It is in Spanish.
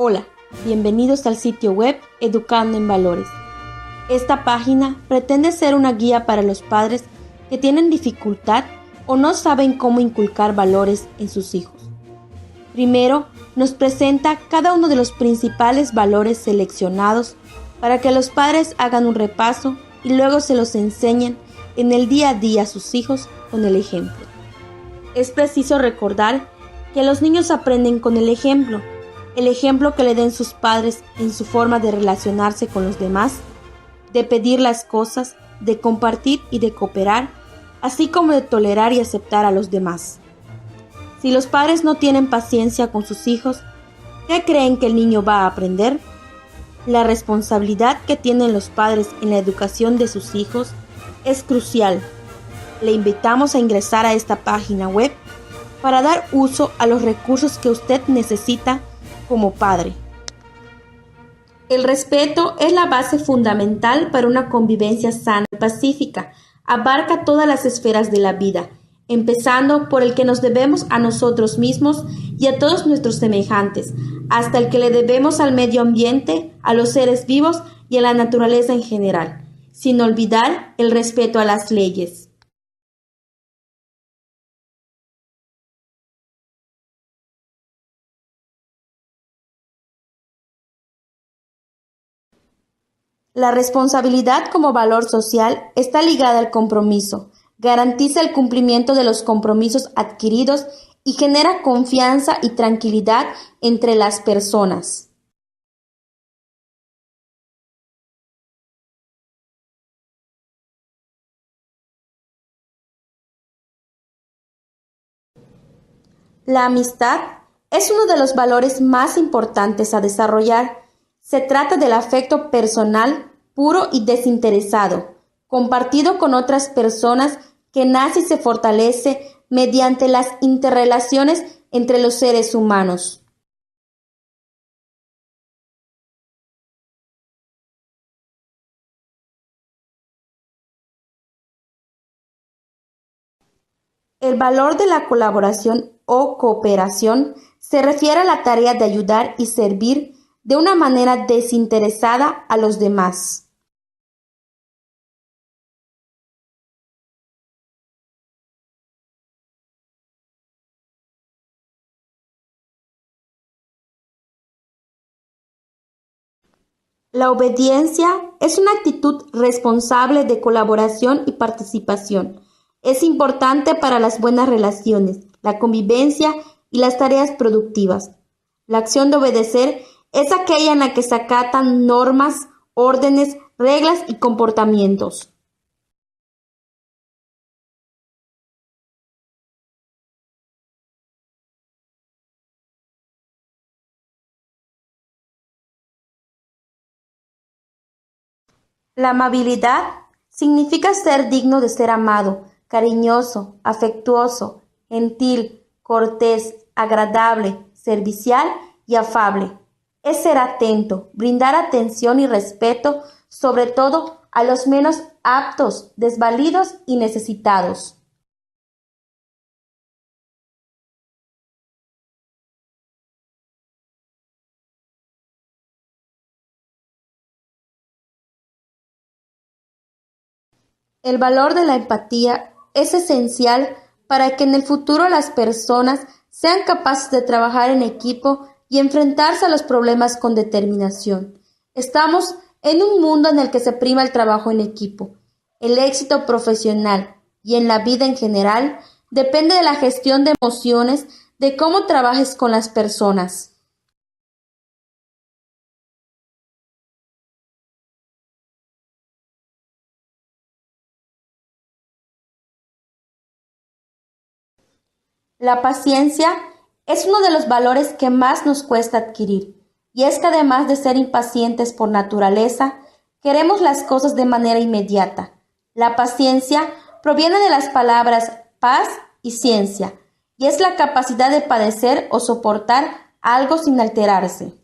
Hola, bienvenidos al sitio web Educando en Valores. Esta página pretende ser una guía para los padres que tienen dificultad o no saben cómo inculcar valores en sus hijos. Primero, nos presenta cada uno de los principales valores seleccionados para que los padres hagan un repaso y luego se los enseñen en el día a día a sus hijos con el ejemplo. Es preciso recordar que los niños aprenden con el ejemplo que le den sus padres en su forma de relacionarse con los demás, de pedir las cosas, de compartir y de cooperar, así como de tolerar y aceptar a los demás. Si los padres no tienen paciencia con sus hijos, ¿qué creen que el niño va a aprender? La responsabilidad que tienen los padres en la educación de sus hijos es crucial. Le invitamos a ingresar a esta página web para dar uso a los recursos que usted necesita como padre. El respeto es la base fundamental para una convivencia sana y pacífica. Abarca todas las esferas de la vida, empezando por el que nos debemos a nosotros mismos y a todos nuestros semejantes, hasta el que le debemos al medio ambiente, a los seres vivos y a la naturaleza en general, sin olvidar el respeto a las leyes. La responsabilidad como valor social está ligada al compromiso, garantiza el cumplimiento de los compromisos adquiridos y genera confianza y tranquilidad entre las personas. La amistad es uno de los valores más importantes a desarrollar. Se trata del afecto personal, puro y desinteresado, compartido con otras personas que nace y se fortalece mediante las interrelaciones entre los seres humanos. El valor de la colaboración o cooperación se refiere a la tarea de ayudar y servir de una manera desinteresada a los demás. La obediencia es una actitud responsable de colaboración y participación. Es importante para las buenas relaciones, la convivencia y las tareas productivas. La acción de obedecer es aquella en la que se acatan normas, órdenes, reglas y comportamientos. La amabilidad significa ser digno de ser amado, cariñoso, afectuoso, gentil, cortés, agradable, servicial y afable. Es ser atento, brindar atención y respeto, sobre todo a los menos aptos, desvalidos y necesitados. El valor de la empatía es esencial para que en el futuro las personas sean capaces de trabajar en equipo y enfrentarse a los problemas con determinación. Estamos en un mundo en el que se prima el trabajo en equipo. El éxito profesional y en la vida en general depende de la gestión de emociones, de cómo trabajes con las personas. La paciencia es uno de los valores que más nos cuesta adquirir, y es que además de ser impacientes por naturaleza, queremos las cosas de manera inmediata. La paciencia proviene de las palabras paz y ciencia, y es la capacidad de padecer o soportar algo sin alterarse.